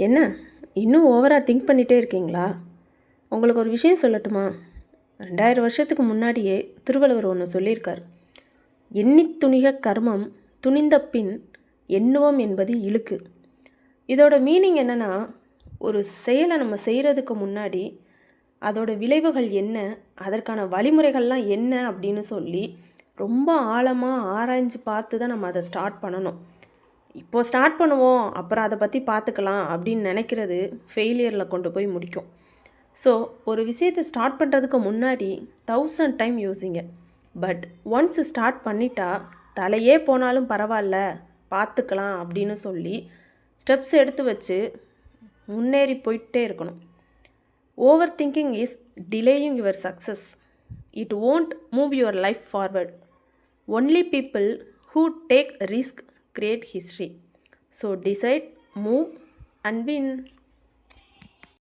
என்ன இன்னும் ஓவராக திங்க் பண்ணிகிட்டே இருக்கீங்களா? உங்களுக்கு ஒரு விஷயம் சொல்லட்டுமா? 2000 வருஷத்துக்கு முன்னாடியே திருவள்ளுவர் ஒன்று சொல்லியிருக்கார். எண்ணித் துணிக கர்மம் துணிந்த பின் எண்ணுவோம் என்பது இழுக்கு. இதோட மீனிங் என்னென்னா, ஒரு செயலை நம்ம செய்கிறதுக்கு முன்னாடி அதோட விளைவுகள் என்ன, அதற்கான வழிமுறைகள்லாம் என்ன அப்படின்னு சொல்லி ரொம்ப ஆழமாக ஆராய்ஞ்சு பார்த்து தான் நம்ம அதை ஸ்டார்ட் பண்ணணும். இப்போது ஸ்டார்ட் பண்ணுவோம், அப்புறம் அதை பற்றி பார்த்துக்கலாம் அப்படின்னு நினைக்கிறது ஃபெயிலியரில் கொண்டு போய் முடிக்கும். ஸோ ஒரு விஷயத்தை ஸ்டார்ட் பண்ணுறதுக்கு முன்னாடி 1000 டைம் யோசிங்க. பட் ஒன்ஸ் ஸ்டார்ட் பண்ணிட்டா தலையே போனாலும் பரவாயில்ல, பார்த்துக்கலாம் அப்படின்னு சொல்லி ஸ்டெப்ஸ் எடுத்து வச்சு முன்னேறி போயிட்டே இருக்கணும். Over thinking is delaying your success. It won't move your life forward. Only people who take risk create history. So decide, move and win.